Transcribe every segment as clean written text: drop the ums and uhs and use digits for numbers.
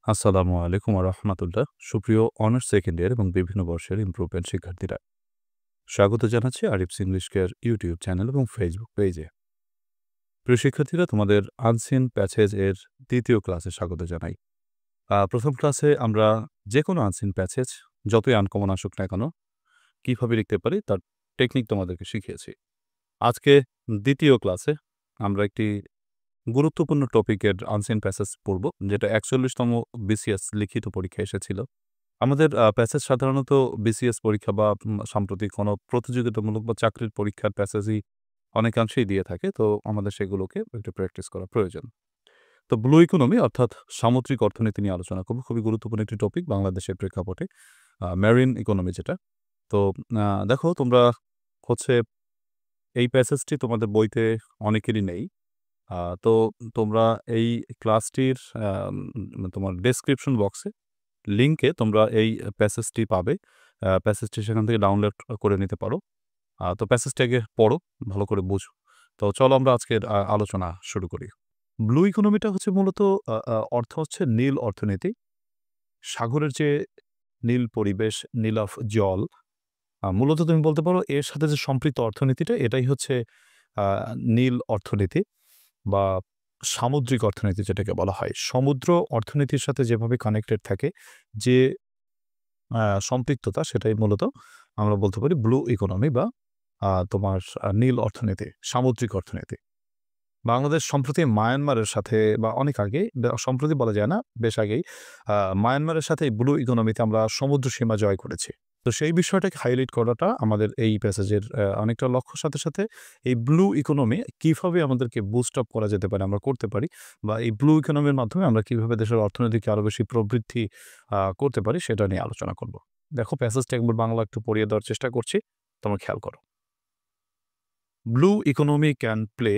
আসসালামু আলাইকুম রহমতুল্লাহ। সুপ্রিয় অনার্স সেকেন্ড ইয়ার এবং বিভিন্ন বর্ষের ইমপ্রুভমেন্ট শিক্ষার্থীরা, স্বাগত জানাচ্ছি Arif's English care YouTube channel এবং ফেসবুক পেজে। প্রিয় শিক্ষার্থীরা, তোমাদের আনসিন প্যাসেজ এর দ্বিতীয় ক্লাসে স্বাগত জানাই। প্রথম ক্লাসে আমরা যে কোনো আনসিন প্যাসেজ যতই আনকমন আসুক না কেন কীভাবে লিখতে পারি তার টেকনিক তোমাদেরকে শিখিয়েছি। আজকে দ্বিতীয় ক্লাসে আমরা একটি গুরুত্বপূর্ণ টপিকের আনসিন প্যাসেজ পড়ব, যেটা ৪১তম বিসিএস লিখিত পরীক্ষা এসেছিল। আমাদের প্যাসেজ সাধারণত বিসিএস পরীক্ষা বা সাম্প্রতিক কোনো প্রতিযোগিতামূলক বা চাকরির পরীক্ষার প্যাসেজই অনেকাংশেই দিয়ে থাকে। তো আমাদের সেগুলোকে একটু প্র্যাকটিস করা প্রয়োজন। তো ব্লু ইকোনমি অর্থাৎ সামুদ্রিক অর্থনীতি নিয়ে আলোচনা করব। খুবই গুরুত্বপূর্ণ একটি টপিক বাংলাদেশের প্রেক্ষাপটে, মেরিন ইকোনমি যেটা। তো দেখো তোমরা হচ্ছে এই প্যাসেজটি তোমাদের বইতে অনেকেরই নেই। তো তোমরা এই ক্লাসটির তোমার ডেসক্রিপশন বক্সে লিঙ্কে তোমরা এই প্যাসেজটি পাবে। প্যাসেজটি সেখান থেকে ডাউনলোড করে নিতে পারো। তো প্যাসেজটি আগে পড়ো, ভালো করে বুঝো। তো চলো আমরা আজকের আলোচনা শুরু করি। ব্লু ইকোনমিটা হচ্ছে মূলত অর্থ হচ্ছে নীল অর্থনীতি। সাগরের যে নীল পরিবেশ, নীলাভ জল, মূলত তুমি বলতে পারো এর সাথে যে সম্পৃক্ত অর্থনীতিটা এটাই হচ্ছে নীল অর্থনীতি বা সামুদ্রিক অর্থনীতি যেটাকে বলা হয়। সমুদ্র অর্থনীতির সাথে যেভাবে কানেক্টেড থাকে, যে সম্পৃক্ততা, সেটাই মূলত আমরা বলতে পারি ব্লু ইকোনমি বা তোমার নীল অর্থনীতি, সামুদ্রিক অর্থনীতি। বাংলাদেশ সম্প্রতি মায়ানমারের সাথে বা অনেক আগে, সম্প্রতি বলা যায় না, বেশ আগেই মায়ানমারের সাথে ব্লু ইকোনমিতে আমরা সমুদ্র সীমা জয় করেছি। তো সেই বিষয়টাকে হাইলাইট করাটা আমাদের এই প্যাসেজের অনেকটা লক্ষ্যর সাথে সাথে এই ব্লু ইকোনমি কিভাবে আমাদেরকে বুস্ট আপ করা যেতে পারে, আমরা করতে পারি, বা এই ব্লু ইকোনমির মাধ্যমে আমরা কিভাবে দেশের অর্থনীতিকে আরও বেশি প্রবৃদ্ধি করতে পারি সেটা নিয়ে আলোচনা করব। দেখো প্যাসেজটা একবার বাংলা একটু পড়িয়ে দেওয়ার চেষ্টা করছি, তোমরা খেয়াল করো। Blue economy can play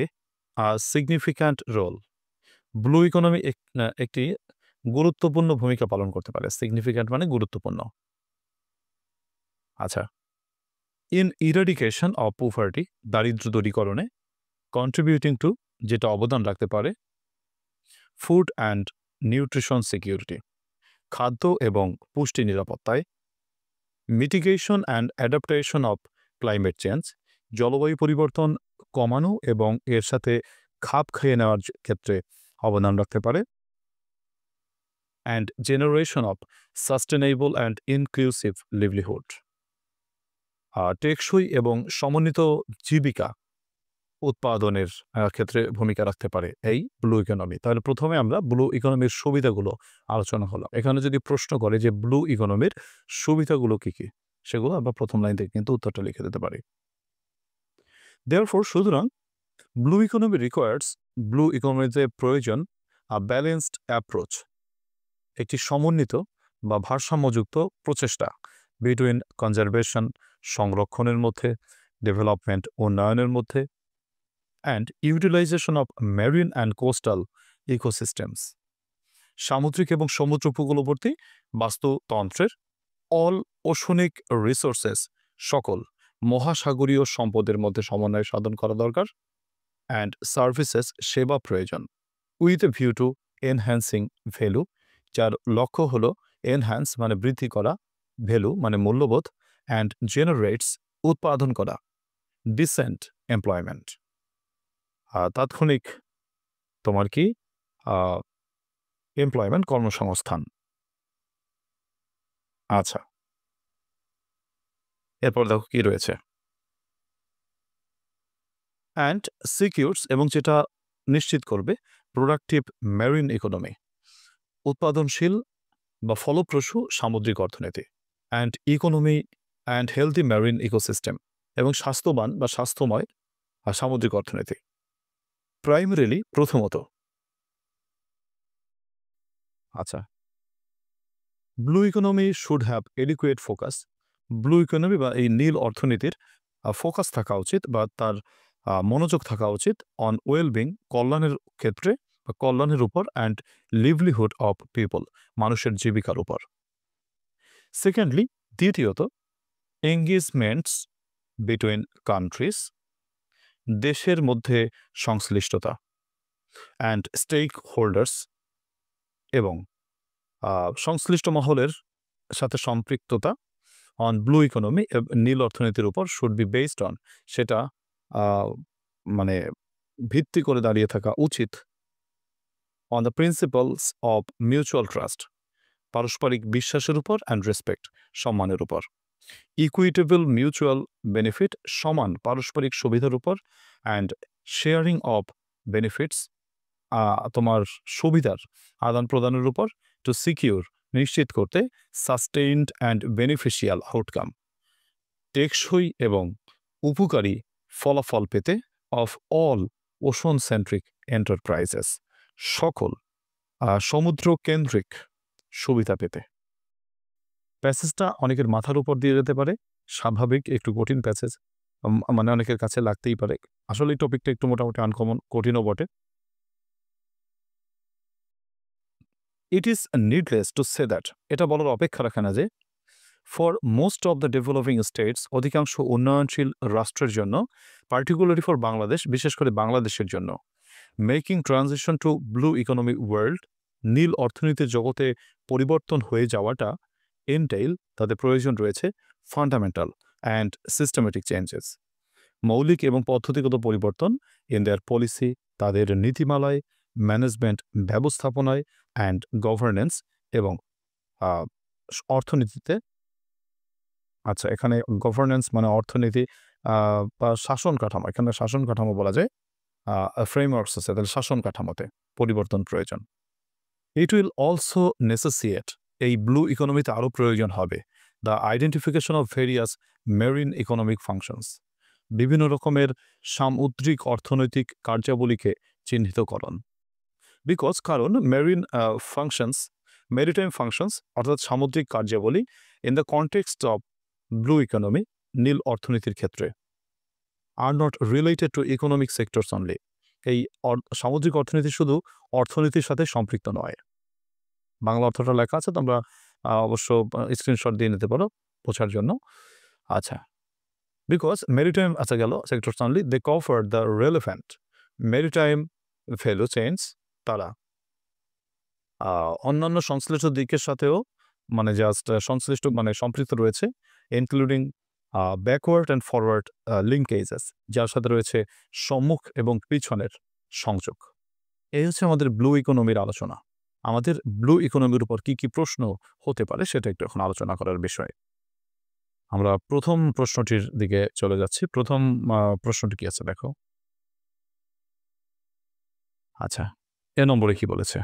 a significant role. Blue economy একটি গুরুত্বপূর্ণ ভূমিকা পালন করতে পারে। সিগনিফিক্যান্ট মানে গুরুত্বপূর্ণ। আচ্ছা, ইন ইরাডিকেশন অফ পোভার্টি, দারিদ্র্য দূরীকরণে, কন্ট্রিবিউটিং টু, যেটা অবদান রাখতে পারে, ফুড অ্যান্ড নিউট্রিশন সিকিউরিটি, খাদ্য এবং পুষ্টি নিরাপত্তায়, mitigation and adaptation of climate change, জলবায়ু পরিবর্তন কমানো এবং এর সাথে খাপ খাইয়ে নেওয়ার ক্ষেত্রে অবদান রাখতে পারে, and generation of sustainable and inclusive livelihood, টেকসই এবং সমন্বিত জীবিকা উৎপাদনের ক্ষেত্রে ভূমিকা রাখতে পারে এই ব্লু ইকোনমি। তাহলে প্রথমে আমরা ব্লু ইকোনমির সুবিধাগুলো আলোচনা হলো। এখানে যদি প্রশ্ন করে যে ব্লু ইকোনমির সুবিধাগুলো কি কি, সেগুলো আমরা প্রথম লাইন থেকে কিন্তু উত্তরটা লিখে দিতে পারি। দেয়ারফর, সুতরাং ব্লু ইকোনমি রিকোয়ার্স, ব্লু ইকোনমিতে প্রয়োজন ব্যালেন্সড অ্যাপ্রোচ, একটি সমন্বিত বা ভারসাম্যযুক্ত প্রচেষ্টা বিটুইন কনজারভেশন, সংরক্ষণের মধ্যে, ডেভেলপমেন্ট, উন্নয়নের মধ্যে, and utilisation of marine and coastal ecosystems, সামুদ্রিক এবং সমুদ্র উপকূলবর্তী বাস্তুতন্ত্রের, অল ওশনিক রিসোর্সেস, সকল মহাসাগরীয় সম্পদের মধ্যে সমন্বয় সাধন করা দরকার, অ্যান্ড সার্ভিসেস, সেবা প্রয়োজন, with a view to enhancing value, যার লক্ষ্য হলো এনহ্যান্স মানে বৃদ্ধি করা, ভ্যালু মানে মূল্যবোধ, অ্যান্ড জেনারেটস উৎপাদন করা, ডিসেন্ট এমপ্লয়মেন্ট, তাৎক্ষণিক তোমার কি এমপ্লয়মেন্ট, কর্মসংস্থান। আচ্ছা, এরপর দেখো কি রয়েছে, অ্যান্ড সিকিউরস, এবং যেটা নিশ্চিত করবে প্রোডাক্টিভ মেরিন ইকোনমি, উৎপাদনশীল বা ফলপ্রসূ সামুদ্রিক অর্থনীতি, and economy and healthy marine ecosystem, এবং স্বাস্থ্যবান বা স্বাস্থ্যময় সামুদ্রিক অর্থনীতি। প্রাইমারিলি, প্রথমত, আচ্ছা, blue economy should have adequate focus. Blue economy বা এই নীল অর্থনীতির ফোকাস থাকা উচিত বা তার মনোযোগ থাকা উচিত অন ওয়েলবিং, কল্যাণের ক্ষেত্রে বা কল্যাণের উপর, অ্যান্ড লিভলিহুড অফ পিপল, মানুষের জীবিকার উপর। সেকেন্ডলি, দ্বিতীয়ত, এঙ্গেজমেন্টস বিটুইন কান্ট্রিজ, দেশের মধ্যে সংশ্লিষ্টতা, অ্যান্ড স্টেক হোল্ডার্স, এবং সংশ্লিষ্ট মহলের সাথে সম্পৃক্ততা অন ব্লু ইকোনমি নীল অর্থনীতির উপর শুড বি বেসড অন সেটা মানে ভিত্তি করে দাঁড়িয়ে থাকা উচিত on the principles of mutual trust পারস্পরিক বিশ্বাসের উপর অ্যান্ড রেসপেক্ট সম্মানের উপর ইকুইটেবল মিউচুয়াল বেনিফিট সমান পারস্পরিক সুবিধার উপর অ্যান্ড শেয়ারিং অফ বেনিফিটস তোমার সুবিধার আদান প্রদানের উপর টু সিকিউর নিশ্চিত করতে সাস্টেইনড অ্যান্ড বেনিফিশিয়াল আউটকাম টেকসই এবং উপকারী ফলাফল পেতে of all ocean centric enterprises সকল সমুদ্র কেন্দ্রিক সুবিধা পেতে। প্যাসেজটা অনেকের মাথার উপর দিয়ে যেতে পারে, স্বাভাবিক একটু কঠিন প্যাসেজ, মানে অনেকের কাছে লাগতেই পারে। আসলে এই টপিকটা একটু মোটামুটি আনকমন, কঠিনও বটে। ইট is needless to say that, এটা বলার অপেক্ষা রাখে না যে for most of the developing states, অধিকাংশ উন্নয়নশীল রাষ্ট্রের জন্য, পার্টিকুলারলি ফর বাংলাদেশ, বিশেষ করে বাংলাদেশের জন্য, making transition to blue economic world, নীল অর্থনীতির জগতে পরিবর্তন হয়ে যাওয়াটা, এনটেইল, তাদের প্রয়োজন রয়েছে ফান্ডামেন্টাল অ্যান্ড সিস্টেমেটিক চেঞ্জেস, মৌলিক এবং পদ্ধতিগত পরিবর্তন ইন দেয়ার পলিসি, তাদের নীতিমালায়, ম্যানেজমেন্ট ব্যবস্থাপনায় অ্যান্ড গভর্নেন্স এবং অর্থনীতিতে। আচ্ছা, এখানে গভর্নেন্স মানে অর্থনীতি বা শাসন কাঠামো, এখানে শাসন কাঠামো বলা যায়, ফ্রেমওয়ার্কস আছে, তাহলে শাসন কাঠামোতে পরিবর্তন প্রয়োজন। ইট উইল অলসো নেসেসিয়েট, এই ব্লু ইকোনমিতে আরও প্রয়োজন হবে, the identification of various marine economic functions, বিভিন্ন রকমের সামুদ্রিক অর্থনৈতিক কার্যাবলীকে চিহ্নিতকরণ। বিকজ, কারণ মেরিন ফাংশনস, মেরিটাইম ফাংশনস অর্থাৎ সামুদ্রিক কার্যাবলী in the context of blue economy, নীল অর্থনীতির ক্ষেত্রে, are not related to economic sectors only, এই সামুদ্রিক অর্থনীতি শুধু অর্থনীতির সাথে সম্পৃক্ত নয়। বাংলা অর্থটা লেখা আছে, তোমরা অবশ্য স্ক্রিনশট দিয়ে নিতে পারো বোঝার জন্য। আচ্ছা, বিকজ মেরিটাইম, আচ্ছা গেল sectors only, they cover the relevant maritime value chains, তারা অন্যান্য সংশ্লিষ্ট দিকের সাথেও মানে জাস্ট সংশ্লিষ্ট মানে সম্পৃক্ত রয়েছে, ইনক্লুডিং ব্যাকওয়ার্ড অ্যান্ড ফরওয়ার্ড লিঙ্কেজেস, যার সাথে রয়েছে সম্মুখ এবং পিছনের সংযোগ। এই হচ্ছে আমাদের ব্লু ইকোনমির আলোচনা। আমাদের ব্লু ইকোনমির উপর কি কি প্রশ্ন হতে পারে সেটা একটু এখন আলোচনা করার বিষয়। আমরা প্রথম প্রশ্নটির দিকে চলে যাচ্ছি। প্রথম প্রশ্নটি কি আছে দেখো। আচ্ছা, এ নম্বরে কি বলেছে?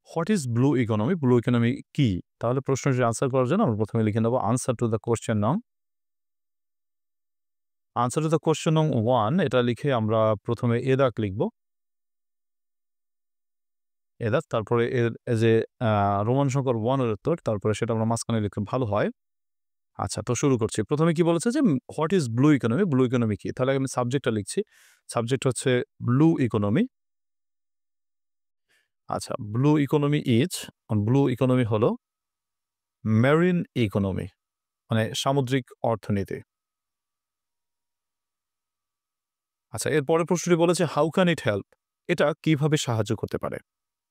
What is blue economy? Blue economy কি? তাহলে প্রশ্নটির আনসার করার জন্য আমরা প্রথমে লিখে নেব আনসার টু দ্য কোশ্চেন নং। আনসার টু দ্য কোশ্চেন নং 1, এটা লিখে আমরা প্রথমে এদাক লিখব, এদাক, তারপরে এর যে রোমান সংখ্যার 1 এর উত্তর, তারপরে সেটা আমরা মাঝখানে লিখলে ভালো হয়। আচ্ছা, তো শুরু করছি। প্রথমে কি বলেছে যে what is blue economy? Blue economy কি? তাহলে আমি সাবজেক্টটা লিখছি। সাবজেক্ট হচ্ছে ব্লু ইকোনমি। আচ্ছা, blue economy is, blue economy হলো মেরিন ইকোনমি, মানে সামুদ্রিক অর্থনীতি। আচ্ছা, এর পরের প্রশ্নটি বলেছে হাউ ক্যান ইট হেল্প? এটা কিভাবে সাহায্য করতে পারে?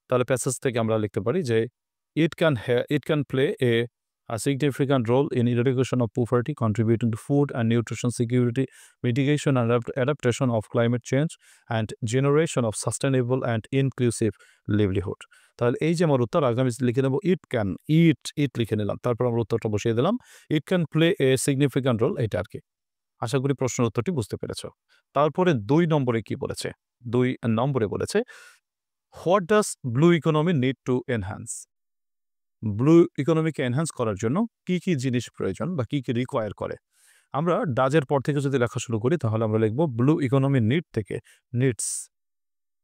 তাহলে প্যাসেজ থেকে আমরা লিখতে পারি যে ইট can play A significant role in eradication of poverty, contributing to food and nutrition security, mitigation and adaptation of climate change, and generation of sustainable and inclusive livelihood. তাহলে এই যে আমার উত্তর, আগে আমি লিখে নেব ইট লিখে নিলাম, তারপর আমরা উত্তরটা বসিয়ে দিলাম। It can play a significant role, এটা আর কি। আশা করি প্রশ্নের উত্তরটি বুঝতে পেরেছ। তারপরে 2 নম্বরে কি বলেছে? 2 নম্বরে বলেছে what does blue economy need to enhance? Blue ইকোনমিকে এনহ্যান্স করার জন্য কি কি জিনিস প্রয়োজন বা কি কি রিকোয়ার করে? আমরা ডাজের পর থেকে যদি লেখা শুরু করি তাহলে আমরা লিখব ব্লু ইকোনমি নিড থেকে নিডস।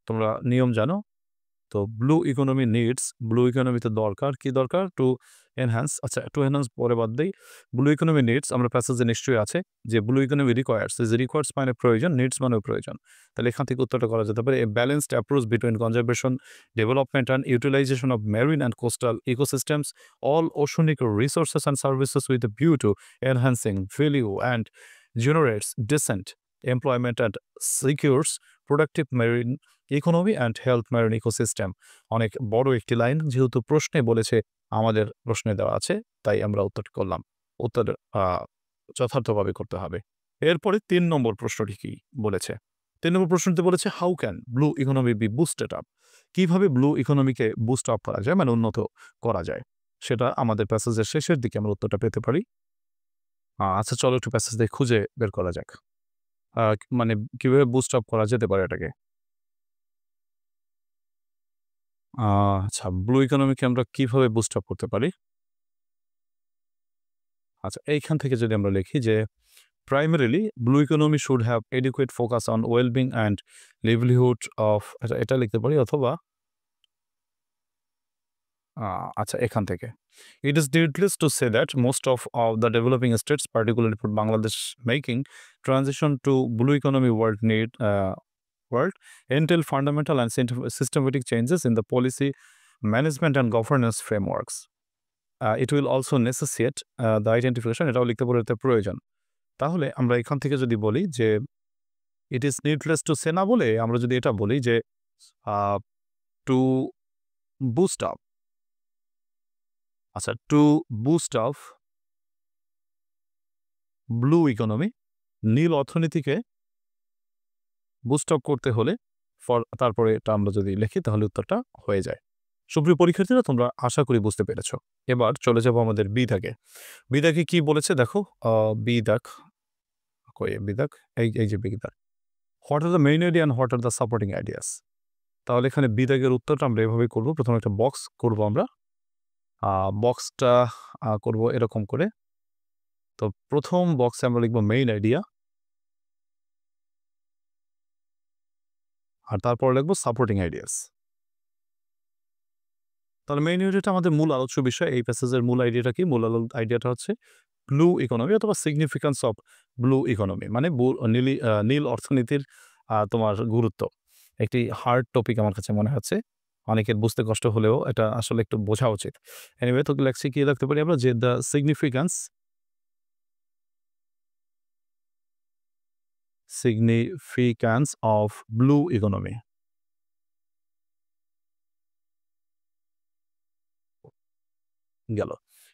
তোমরা নিয়ম জানো তো। ব্লু ইকোনমি নিডস, ব্লু ইকোনমিতে দরকার, কি দরকার? To enhance. আচ্ছা, টু এনহ্যান্স পরে বাদ দেই। ব্লু ইকোনমি নিডস, আমরা প্যাসেজে নিশ্চয়ই আছে যে ব্লু ইকোনমি রিকোয়ার্স, যে রিকোয়ার্স মানে প্রয়োজন, নিডস মানে প্রয়োজন। তাহলে এখান থেকে উত্তরটা করা যেতে পারে a balanced approach between conservation, development and utilisation of marine and coastal ecosystems, all oceanic resources and services with a view to enhancing value and generates decent employment and secures productive marine economy and health marine ecosystem. অনেক বড় একটি line, যেহেতু প্রশ্নে বলেছে আমাদের প্রশ্নে দেওয়া আছে, তাই আমরা উত্তর করলাম। উত্তর যথার্থভাবে করতে হবে। এরপরে ৩ নম্বর প্রশ্নটি কি বলেছে? ৩ নম্বর প্রশ্নটি বলেছে how can blue economy be boosted up? কিভাবে ব্লু ইকোনমিকে বুস্ট আপ করা যায়, মানে উন্নত করা যায়, সেটা আমাদের প্যাসেজের শেষের দিকে আমরা উত্তরটা পেতে পারি। আচ্ছা, চলো একটু প্যাসেজ দিয়ে খুঁজে বের করা যাক। মানে কিভাবে বুস্ট আপ করা যেতে পারে এটাকে। আচ্ছা, ব্লু ইকোনমিকে আমরা কিভাবে বুস্ট আপ করতে পারি? আচ্ছা, এইখান থেকে যদি আমরা লিখি যে primarily blue economy should have adequate focus on well-being and livelihood of, এটা লিখতে পারি, অথবা আচ্ছা এখান থেকে it is needless to say that most of the developing states, particularly for Bangladesh, making transition to blue economy world entail fundamental and systematic changes in the policy, management and governance frameworks. It will also necessitate the identification, এটাও লিখতে পারি, এতে প্রয়োজন। তাহলে আমরা এখান থেকে যদি বলি যে it is needless to say না বলে আমরা যদি এটা বলি যে টু বুস্ট আপ, আচ্ছা, to boost up blue economy, নীল অর্থনীতিকে বুস্ট আপ করতে হলে তারপরে এটা আমরা যদি লিখি তাহলে উত্তরটা হয়ে যায়। সুপ্রিয় পরীক্ষার্থীরা, তোমরা আশা করি বুঝতে পেরেছ। এবার চলে যাব আমাদের বি দাগে। বি দাগে কি বলেছে দেখো। বি দাগ, এই যে বি দাগ, what are the main idea and what are the supporting ideas. তাহলে এখানে বি দাগের উত্তরটা আমরা এভাবে করব। প্রথমে একটা বক্স করব আমরা, বক্সটা করব এরকম করে। তো প্রথম বক্সে আমরা লিখব মেইন আইডিয়া, আর তারপর লিখব সাপোর্টিং আইডিয়াস। তাহলে মেইন আইডিয়াটা আমাদের মূল আলোচ্য বিষয়। এই প্যাসেজের মূল আইডিয়াটা কি? মূল আইডিয়াটা হচ্ছে ব্লু ইকোনমি অথবা সিগনিফিক্যান্স অফ ব্লু ইকোনমি, মানে নীল অর্থনীতির তোমার গুরুত্ব। একটি হার্ড টপিক আমার কাছে মনে হচ্ছে, অনেকের বুঝতে কষ্ট হলেও এটা আসলে একটু বোঝা উচিত। এনিওয়ে, তো লেখছি কি লিখতে পারি আমরা, যে the significance of blue economy. গেল।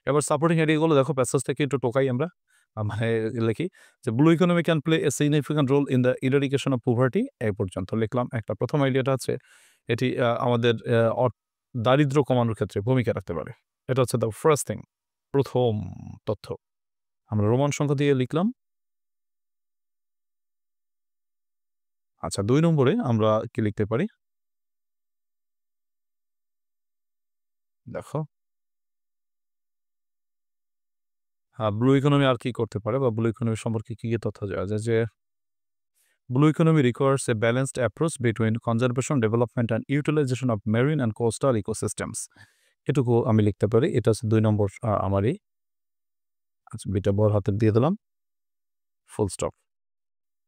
এবার সাপোর্টিং আইডিয়াগুলো দেখো, প্যাসেজ থেকে একটু টোকাই আমরা, মানে লিখি যে blue economy can play a significant role in the eradication of poverty. এই পর্যন্ত লিখলাম। একটা প্রথম আইডিয়াটা আছে, এটি আমাদের দারিদ্র্য কমানোর ক্ষেত্রে ভূমিকা রাখতে পারে। এটা হচ্ছে দ্য ফার্স্ট থিং, প্রথম তথ্য। আমরা রোমান সংখ্যা দিয়ে লিখলাম। আচ্ছা, 2 নম্বরে আমরা কি লিখতে পারি দেখো। ব্লু ইকোনমি আর কি করতে পারে, বা ব্লু ইকোনমি সম্পর্কে কি তথ্য দেওয়া যায়, যে blue economy requires a balanced approach between conservation, development and utilization of marine and coastal ecosystems. এটুকু আমি লিখতে পারি। এটা হচ্ছে 2 নম্বর আমারই। আচ্ছা, বিটা বড় হাতের দিয়ে দিলাম, ফুল স্টপ।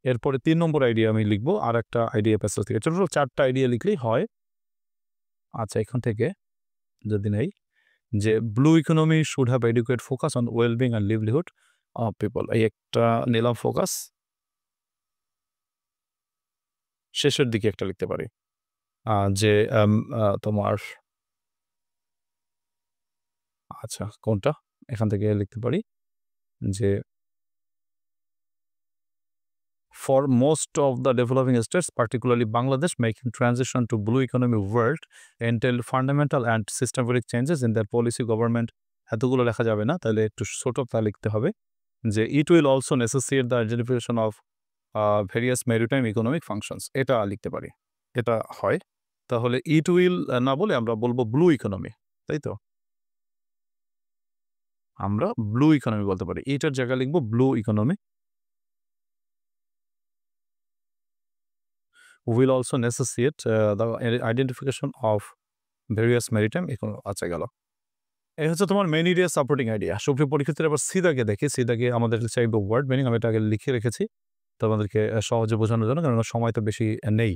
এরপরে 3 নম্বর আইডিয়া আমি লিখব, আর একটা আইডিয়া প্যাসেজ থেকে। টোটাল 4টা আইডিয়া লিখলেই হয়। আচ্ছা, এখান থেকে যদি নেই যে blue economy should have educate focus on wellbeing and livelihood of people, এই একটা নিলাম ফোকাস। শেষের দিকে একটা লিখতে পারি যে তোমার, আচ্ছা কোনটা, এখান থেকে লিখতে পারি যে for most of the developing states, particularly Bangladesh, making transition to blue economy world entail fundamental and systematic changes in their policy, government। এতগুলো লেখা যাবে না, তাহলে একটু ছোট তা লিখতে হবে যে it will also necessitate the identification of various maritime economic functions। এটা লিখতে পারি, এটা হয়। তাহলে it will না বলে আমরা বলবো ব্লু ইকোনমি, তাই তো? আমরা ব্লু ইকোনমি বলতে পারি, এটার জায়গায় লিখবো blue economy. will also necessitate the identification of various maritime economic। আচ্ছা, গেল। এই হচ্ছে তোমার মেইন আইডিয়া, সাপোর্টিং আইডিয়া। সুপ্রিয় পরীক্ষার্থীরা, এবার সিদাকে দেখি। সিদাকে আমাদের চাইবো ওয়ার্ড মিনিং। আমি এটা আগে লিখে রেখেছি তোমাদেরকে সহজে বোঝানোর জন্য, কারণ সময় তো বেশি নেই।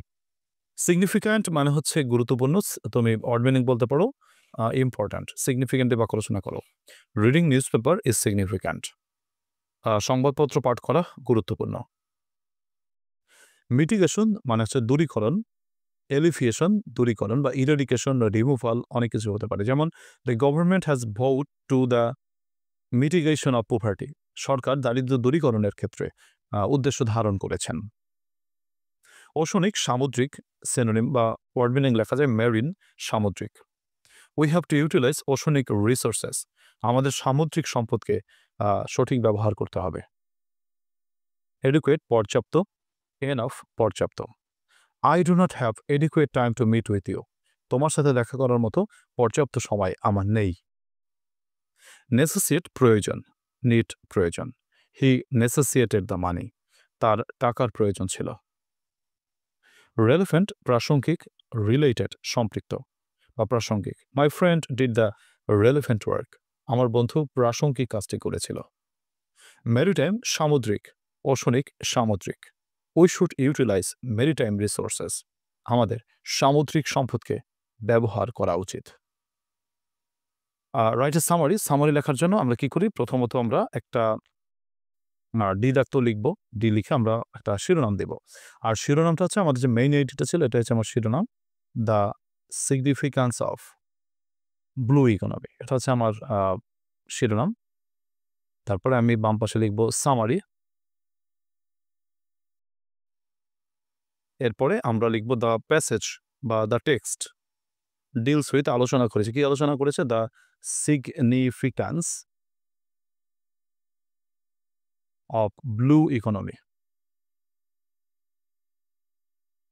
সিগনিফিক্যান্ট মানে হচ্ছে গুরুত্বপূর্ণ। তুমি ওয়ার্ড মিনিং বলতে পারো ইম্পর্ট্যান্ট। সিগনিফিক্যান্টে বাক্য রচনা করো। Reading news paper is significant. সংবাদপত্র পাঠ করা গুরুত্বপূর্ণ। মিটিগেশন মানে হচ্ছে দূরীকরণ, এলিফিয়েশন দূরীকরণ বা ইরেডিকেশন বা রিমুভাল অনেক কিছু হতে পারে। যেমন the government has vote to the mitigation of poverty, সরকার দারিদ্র্য দূরীকরণের ক্ষেত্রে উদ্দেশ্য ধারণ করেছেন। ওশনিক সামুদ্রিক সিনোনিম বা ওয়ার্ড মিনিং লেখা যায় মেরিন সামুদ্রিক। We have to utilise oceanic resources, আমাদের সামুদ্রিক সম্পদকে সঠিক ব্যবহার করতে হবে। এডুকুয়েট পর্যাপ্ত, এনাফ পর্যাপ্ত। I do not have adequate time to meet with you, তোমার সাথে দেখা করার মতো পর্যাপ্ত সময় আমার নেই। নেসেসিয়েট প্রয়োজন, নিড প্রয়োজন। হি নেসেসিয়েটেড দ্য মানি, তার টাকার প্রয়োজন ছিল। রেলেভেন্ট প্রাসঙ্গিক, রিলেটেড সম্পৃক্ত বা প্রাসঙ্গিক। My friend did the relevant work, আমার বন্ধু প্রাসঙ্গিক কাজটি করেছিল। মেরিটাইম সামুদ্রিক, ওশনিক সামুদ্রিক। We should utilize maritime resources, আমাদের সামুদ্রিক সম্পদকে ব্যবহার করা উচিত। রাইট এ সামারি, সামারি লেখার জন্য আমরা কি করি, প্রথমত আমরা একটা ডিদাক্ত লিখব, ডি লিখে আমরা একটা শিরোনাম দেব। আর শিরোনামটা হচ্ছে আমাদের যে মেইন আইডিটা ছিল, এটা হচ্ছে আমার শিরোনাম, the significance of blue economy, এটা হচ্ছে আমার শিরোনাম। তারপরে আমি বাম পাশে লিখব সামারি, এরপরে আমরা লিখব দ্য প্যাসেজ বা দ্য টেক্সট ডিলস উইথ, আলোচনা করেছে, কি আলোচনা করেছে, the significance of blue economy,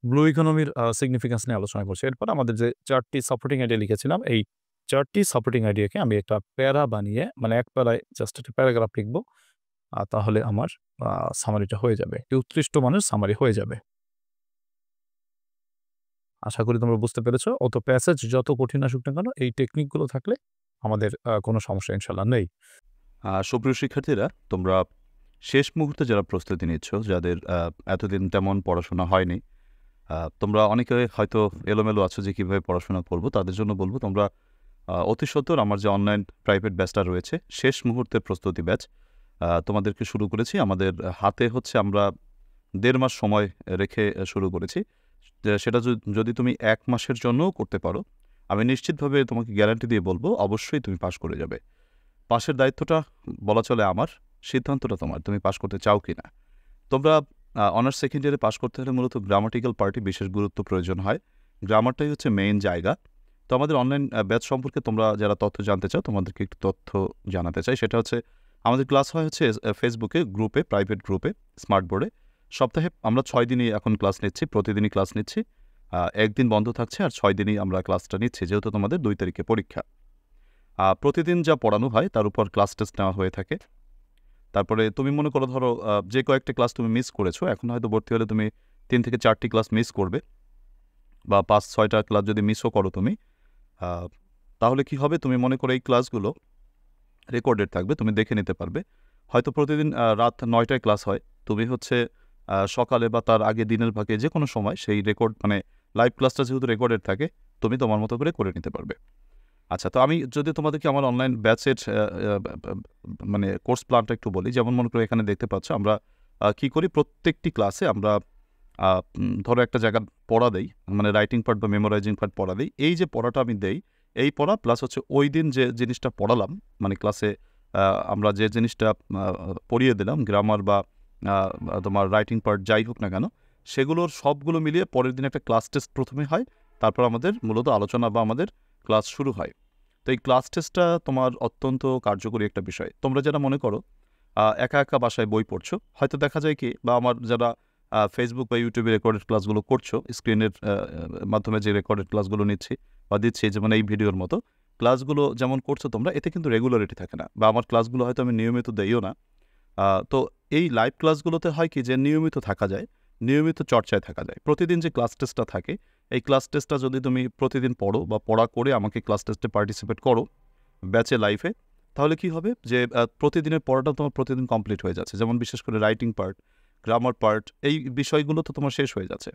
blue ইকোনমির সিগনিফিক্যান্স নিয়ে আলোচনা করছে। এরপর আমাদের যে 4টি সাপোর্টিং আইডিয়া লিখেছিলাম, এই 4টি সাপোর্টিং আইডিয়াকে আমি একটা প্যারা বানিয়ে, মানে এক প্যারায় জাস্ট একটা প্যারাগ্রাফ লিখব, তাহলে আমার সামারিটা হয়ে যাবে, একটি উৎকৃষ্ট মানের সামারি হয়ে যাবে। আশা করি তোমরা বুঝতে পেরেছ। অত প্যাসেজ যত কঠিন আসুক না কেন, এই টেকনিকগুলো থাকলে আমাদের কোনো সমস্যা ইনশাল্লাহ নেই। সুপ্রিয় শিক্ষার্থীরা, তোমরা শেষ মুহূর্তে যারা প্রস্তুতি নিচ্ছ, যাদের এতদিন তেমন পড়াশোনা হয়নি, তোমরা অনেকে হয়তো এলোমেলো আছো যে কীভাবে পড়াশোনা করবো, তাদের জন্য বলবো তোমরা অতি সত্বর আমার যে অনলাইন প্রাইভেট ব্যাচটা রয়েছে, শেষ মুহূর্তের প্রস্তুতি ব্যাচ, তোমাদেরকে শুরু করেছি। আমাদের হাতে হচ্ছে আমরা 1.5 মাস সময় রেখে শুরু করেছি। সেটা যদি তুমি 1 মাসের জন্যও করতে পারো, আমি নিশ্চিতভাবে তোমাকে গ্যারান্টি দিয়ে বলবো অবশ্যই তুমি পাশ করে যাবে। পাশের দায়িত্বটা বলা চলে আমার, সিদ্ধান্তটা তোমার, তুমি পাশ করতে চাও কি না। তোমরা অনার্স সেকেন্ড ইয়ারে পাশ করতে হলে মূলত গ্রামাটিক্যাল পার্টে বিশেষ গুরুত্ব প্রয়োজন হয়, গ্রামারটাই হচ্ছে মেইন জায়গা। তো আমাদের অনলাইন ব্যাচ সম্পর্কে তোমরা যারা তথ্য জানতে চাও, তোমাদেরকে একটু তথ্য জানাতে চাই। সেটা হচ্ছে আমাদের ক্লাস হয় হচ্ছে ফেসবুকে গ্রুপে, প্রাইভেট গ্রুপে, স্মার্ট বোর্ডে। সপ্তাহে আমরা 6 দিনই এখন ক্লাস নিচ্ছি, প্রতিদিনই ক্লাস নিচ্ছি। একদিন বন্ধ থাকছে আর 6 দিনই আমরা ক্লাসটা নিচ্ছি, যেহেতু তোমাদের 2 তারিখে পরীক্ষা। প্রতিদিন যা পড়ানো হয় তার উপর ক্লাস টেস্ট নেওয়া হয়ে থাকে। তারপরে তুমি মনে করো, ধরো যে কয়েকটা ক্লাস তুমি মিস করেছো, এখন হয়তো ভর্তি হলে তুমি 3 থেকে 4টি ক্লাস মিস করবে, বা 5-6টা ক্লাস যদি মিসও করো তুমি, তাহলে কি হবে, তুমি মনে করো এই ক্লাসগুলো রেকর্ডেড থাকবে, তুমি দেখে নিতে পারবে। হয়তো প্রতিদিন রাত 9টায় ক্লাস হয়, তুমি হচ্ছে সকালে বা তার আগে দিনের ভাগে যে কোনো সময় সেই রেকর্ড, মানে লাইভ ক্লাসটা যেহেতু রেকর্ডেড থাকে, তুমি তোমার মতো করে নিতে পারবে। আচ্ছা, তো আমি যদি তোমাদেরকে আমার অনলাইন ব্যাচের মানে কোর্স প্ল্যানটা একটু বলি। যেমন মনে করো এখানে দেখতে পাচ্ছ আমরা কি করি, প্রত্যেকটি ক্লাসে আমরা ধরো একটা জায়গা পড়া দেই, মানে রাইটিং পার্ট বা মেমোরাইজিং পার্ট পড়া দিই। এই যে পড়াটা আমি দেই, এই পড়া প্লাস হচ্ছে ওই দিন যে জিনিসটা পড়ালাম, মানে ক্লাসে আমরা যে জিনিসটা পড়িয়ে দিলাম, গ্রামার বা তোমার রাইটিং পার্ট যাই হোক না কেন, সেগুলোর সবগুলো মিলিয়ে পরের দিন একটা ক্লাস টেস্ট প্রথমে হয়, তারপর আমাদের মূলত আলোচনা বা আমাদের ক্লাস শুরু হয়। তো এই ক্লাস টেস্টটা তোমার অত্যন্ত কার্যকরী একটা বিষয়। তোমরা যারা মনে করো একা একা বাসায় বই পড়ছো, হয়তো দেখা যায় কি, বা আমার যারা ফেসবুক বা ইউটিউবে রেকর্ডেড ক্লাসগুলো করছো, স্ক্রিনের মাধ্যমে যে রেকর্ডেড ক্লাসগুলো নিচ্ছি বা দিচ্ছি, যেমন এই ভিডিওর মতো ক্লাসগুলো যেমন করছো তোমরা, এতে কিন্তু রেগুলারিটি থাকে না, বা আমার ক্লাসগুলো হয়তো আমি নিয়মিত দেইও না। তো এই লাইভ ক্লাসগুলোতে হয় কি, যে নিয়মিত থাকা যায়, নিয়মিত চর্চায় থাকা যায়। প্রতিদিন যে ক্লাস টেস্টটা থাকে, এই ক্লাস টেস্টটা যদি তুমি প্রতিদিন পড়ো বা পড়া করে আমাকে ক্লাস টেস্টে পার্টিসিপেট করো ব্যাচে লাইফে, তাহলে কি হবে, যে প্রতিদিনের পড়াটা তোমার প্রতিদিন কমপ্লিট হয়ে যাচ্ছে। যেমন বিশেষ করে রাইটিং পার্ট, গ্রামার পার্ট, এই বিষয়গুলো তো তোমার শেষ হয়ে যাচ্ছে।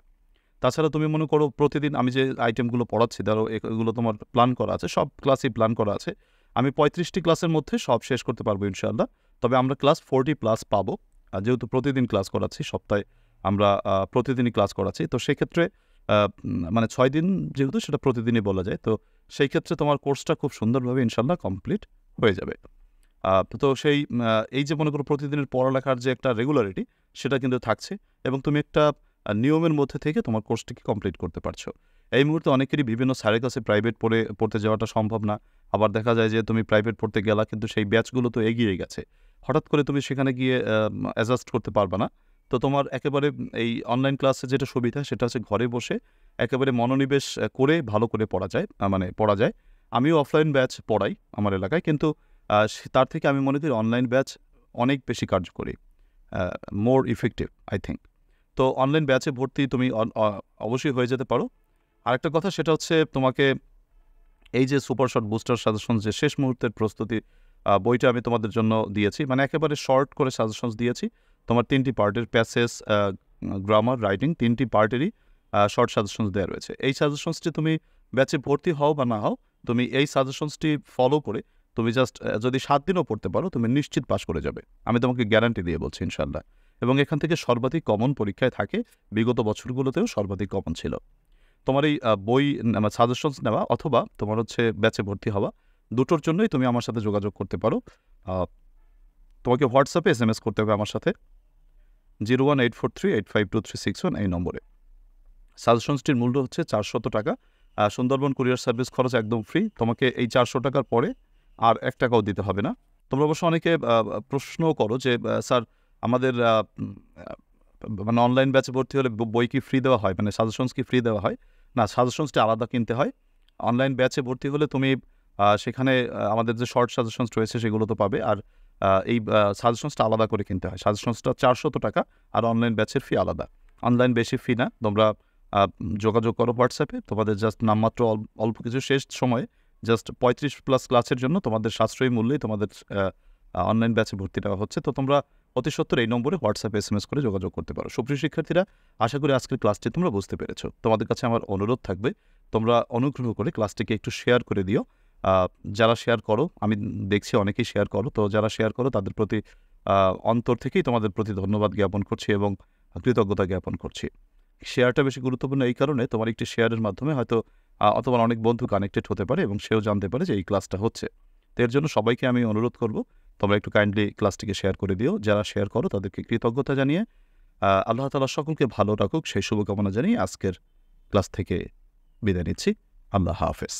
তাছাড়া তুমি মনে করো প্রতিদিন আমি যে আইটেমগুলো পড়াচ্ছি, ধরো এগুলো তোমার প্ল্যান করা আছে, সব ক্লাসই প্ল্যান করা আছে, আমি 35টি ক্লাসের মধ্যে সব শেষ করতে পারবো ইনশাআল্লাহ। তবে আমরা ক্লাস 40+ পাবো, যেহেতু প্রতিদিন ক্লাস করাচ্ছি, সপ্তাহে আমরা প্রতিদিনই ক্লাস করাচ্ছি। তো সেক্ষেত্রে মানে 6 দিন যেহেতু সেটা প্রতিদিনই বলা যায়। তো সেই ক্ষেত্রে তোমার কোর্সটা খুব সুন্দরভাবে ইনশাআল্লাহ কমপ্লিট হয়ে যাবে। তো সেই এই যে মনে করো প্রতিদিনের পড়ালেখার যে একটা রেগুলারিটি সেটা কিন্তু থাকছে এবং তুমি একটা নিয়মের মধ্যে থেকে তোমার কোর্সটিকে কমপ্লিট করতে পারছো। এই মুহূর্তে অনেকেরই বিভিন্ন স্যারের কাছে প্রাইভেট পড়তে যাওয়াটা সম্ভব না। আবার দেখা যায় যে তুমি প্রাইভেট পড়তে গেলা কিন্তু সেই ব্যাচগুলো তো এগিয়ে গেছে। হঠাৎ করে তুমি সেখানে গিয়ে অ্যাডজাস্ট করতে পারবা না। তো তোমার একেবারে এই অনলাইন ক্লাসে যেটা সুবিধা সেটা হচ্ছে ঘরে বসে একেবারে মনোনিবেশ করে ভালো করে পড়া যায় মানে পড়া যায়। আমিও অফলাইন ব্যাচ পড়াই আমার এলাকায় কিন্তু তার থেকে আমি মনে করি অনলাইন ব্যাচ অনেক বেশি কার্যকরী, মোর ইফেক্টিভ আই থিঙ্ক। তো অনলাইন ব্যাচে ভর্তি তুমি অবশ্যই হয়ে যেতে পারো। আরেকটা কথা সেটা হচ্ছে তোমাকে এই যে সুপার শর্ট বুস্টার সাজেশন যে শেষ মুহূর্তের প্রস্তুতি বইটা আমি তোমাদের জন্য দিয়েছি, মানে একেবারে শর্ট করে সাজেশনস দিয়েছি। তোমার 3টি পার্টের প্যাসেজ, গ্রামার, রাইটিং 3টি পার্টেরই শর্ট সাজেশনস দেওয়া রয়েছে। এই সাজেশনসটি তুমি ব্যাচে ভর্তি হও বা না হও, তুমি এই সাজেশনসটি ফলো করে তুমি জাস্ট যদি 7 দিনও পড়তে পারো তুমি নিশ্চিত পাস করে যাবে। আমি তোমাকে গ্যারান্টি দিয়ে বলছি ইনশাআল্লাহ। এবং এখান থেকে সর্বাধিক কমন পরীক্ষায় থাকে, বিগত বছরগুলোতেও সর্বাধিক কমন ছিল। তোমার এই বই সাজেশনস নেওয়া অথবা তোমার হচ্ছে ব্যাচে ভর্তি হওয়া দুটোর জন্যই তুমি আমার সাথে যোগাযোগ করতে পারো। তোমাকে হোয়াটসঅ্যাপে SMS করতে হবে আমার সাথে 01843852361 এই নম্বরে। সাজেশনসটির মূল্য হচ্ছে 400 টাকা। সুন্দরবন কুরিয়ার সার্ভিস খরচ একদম ফ্রি। তোমাকে এই 400 টাকার পরে আর 1 টাকাও দিতে হবে না। তোমরা অবশ্য অনেকে প্রশ্নও করো যে স্যার আমাদের মানে অনলাইন ব্যাচে ভর্তি হলে বই কি ফ্রি দেওয়া হয়, মানে সাজেশনস কি ফ্রি দেওয়া হয়? না, সাজেশনসটি আলাদা কিনতে হয়। অনলাইন ব্যাচে ভর্তি হলে তুমি সেখানে আমাদের যে শর্ট সাজেশনস রয়েছে সেগুলো তো পাবে। আর এই সাজেশনসটা আলাদা করে কিনতে হয়। সাজেশনসটা 400 টাকা আর অনলাইন ব্যাচের ফি আলাদা। অনলাইন বেশি ফি না। তোমরা যোগাযোগ করো হোয়াটসঅ্যাপে। তোমাদের জাস্ট নামমাত্র অল্প কিছু শেষ সময়ে জাস্ট 35+ ক্লাসের জন্য তোমাদের সাশ্রয়ী মূল্যেই তোমাদের অনলাইন ব্যাচে ভর্তি দেওয়া হচ্ছে। তো তোমরা অতি সত্বর এই নম্বরে হোয়াটসঅ্যাপে SMS করে যোগাযোগ করতে পারো। সুপ্রিয় শিক্ষার্থীরা, আশা করি আজকের ক্লাসটি তোমরা বুঝতে পেরেছো। তোমাদের কাছে আমার অনুরোধ থাকবে তোমরা অনুগ্রহ করে ক্লাসটিকে একটু শেয়ার করে দিও। যারা শেয়ার করো, আমি দেখছি অনেকেই শেয়ার করো, তো যারা শেয়ার করো তাদের প্রতি অন্তর থেকেই তোমাদের প্রতি ধন্যবাদ জ্ঞাপন করছি এবং কৃতজ্ঞতা জ্ঞাপন করছি। শেয়ারটা বেশি গুরুত্বপূর্ণ এই কারণে, তোমার একটি শেয়ারের মাধ্যমে হয়তো তোমার অনেক বন্ধু কানেক্টেড হতে পারে এবং সেও জানতে পারে যে এই ক্লাসটা হচ্ছে। তো এর জন্য সবাইকে আমি অনুরোধ করব তোমরা একটু কাইন্ডলি ক্লাসটিকে শেয়ার করে দিও। যারা শেয়ার করো তাদেরকে কৃতজ্ঞতা জানিয়ে আল্লাহ তাআলা সকলকে ভালো রাখুক সেই শুভকামনা জানিয়ে আজকের ক্লাস থেকে বিদায় নিচ্ছি। আল্লাহ হাফেজ।